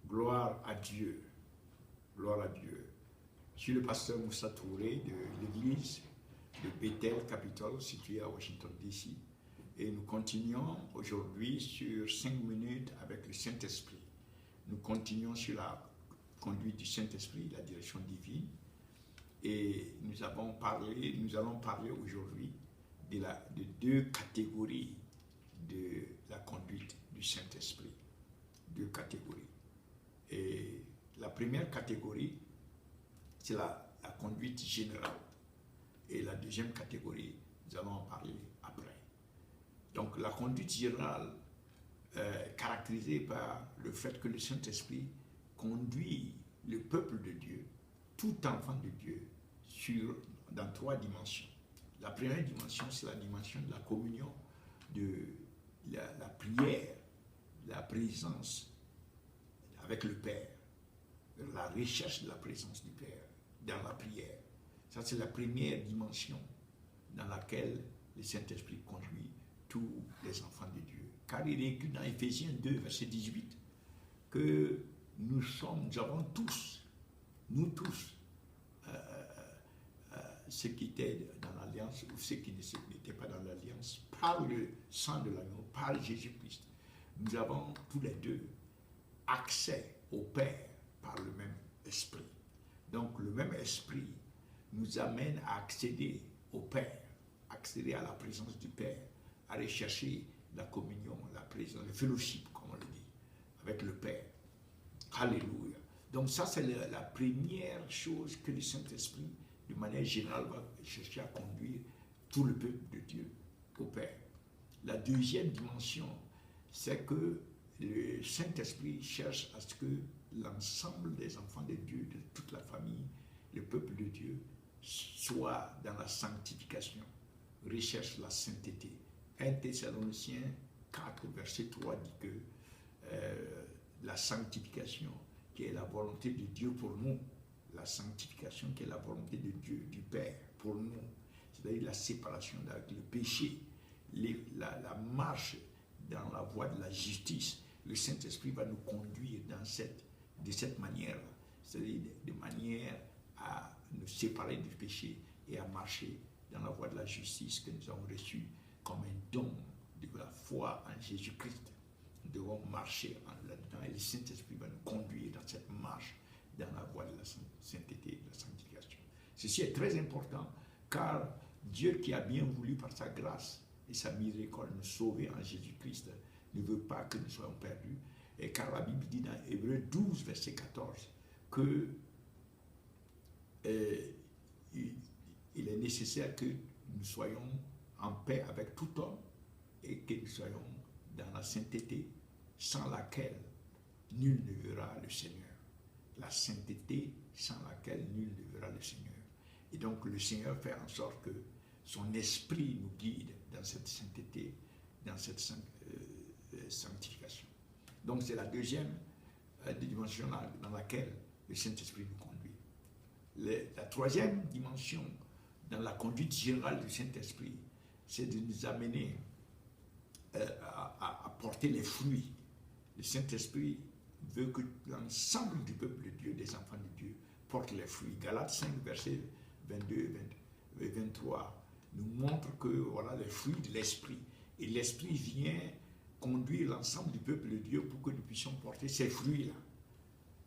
Gloire à Dieu. Gloire à Dieu. Je suis le pasteur Moussa Touré de l'église de Bethel Capitol, située à Washington, D.C. Et nous continuons aujourd'hui sur 5 minutes avec le Saint-Esprit. Nous continuons sur la conduite du Saint-Esprit, la direction divine. Et nous allons parler aujourd'hui de deux catégories de la conduite du Saint-Esprit. Deux catégories. Et la première catégorie, c'est la conduite générale. Et la deuxième catégorie, nous allons en parler après. Donc la conduite générale, caractérisée par le fait que le Saint-Esprit conduit le peuple de Dieu, tout enfant de Dieu, dans 3 dimensions. La première dimension, c'est la dimension de la communion, de la prière, la présence avec le Père, la recherche de la présence du Père dans la prière. Ça, c'est la première dimension dans laquelle le Saint-Esprit conduit tous les enfants de Dieu. Car il est écrit dans Éphésiens 2, verset 18, que nous avons tous, nous tous, ceux qui étaient dans l'Alliance ou ceux qui n'étaient pas dans l'Alliance, par le sang de l'agneau, par Jésus-Christ, nous avons tous les deux accès au Père par le même Esprit. Donc le même Esprit nous amène à accéder au Père, accéder à la présence du Père, à aller chercher la communion, la présence, le fellowship, comme on le dit, avec le Père. Alléluia. Donc ça, c'est la première chose que le Saint-Esprit, de manière générale, va chercher à conduire tout le peuple de Dieu au Père. La deuxième dimension, c'est que le Saint-Esprit cherche à ce que l'ensemble des enfants de Dieu, de toute la famille, le peuple de Dieu, soit dans la sanctification, recherche la sainteté. 1 Thessaloniciens 4, verset 3 dit que la sanctification, qui est la volonté de Dieu pour nous, la sanctification qui est la volonté de Dieu, du Père, pour nous, c'est-à-dire la séparation avec le péché, la marche dans la voie de la justice. Le Saint-Esprit va nous conduire de cette manière, c'est-à-dire de manière à nous séparer du péché et à marcher dans la voie de la justice que nous avons reçue comme un don de la foi en Jésus-Christ. Nous devons marcher là-dedans et le Saint-Esprit va nous conduire dans cette marche dans la voie de la sainteté et de la sanctification. Ceci est très important car Dieu qui a bien voulu par sa grâce et sa miséricorde nous sauver en Jésus-Christ ne veut pas que nous soyons perdus. Et car la Bible dit dans Hébreux 12, verset 14, que il est nécessaire que nous soyons en paix avec tout homme et que nous soyons dans la sainteté sans laquelle nul ne verra le Seigneur. La sainteté sans laquelle nul ne verra le Seigneur. Et donc le Seigneur fait en sorte que son esprit nous guide dans cette sainteté, dans cette sanctification. Donc c'est la deuxième dimension dans laquelle le Saint-Esprit nous conduit. La troisième dimension dans la conduite générale du Saint-Esprit, c'est de nous amener à porter les fruits. Le Saint-Esprit veut que l'ensemble du peuple de Dieu, des enfants de Dieu, porte les fruits. Galates 5, versets 22 et 23 nous montre que voilà les fruits de l'Esprit. Et l'Esprit vient conduire l'ensemble du peuple de Dieu pour que nous puissions porter ces fruits-là.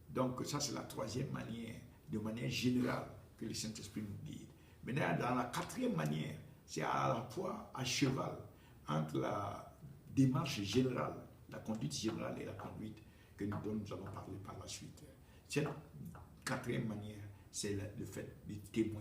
Donc ça, c'est la troisième manière, de manière générale, que le Saint-Esprit nous guide. Maintenant, dans la quatrième manière, c'est à la fois à cheval entre la démarche générale, la conduite générale et la conduite dont nous allons parler par la suite. Cette quatrième manière, c'est le fait de témoigner.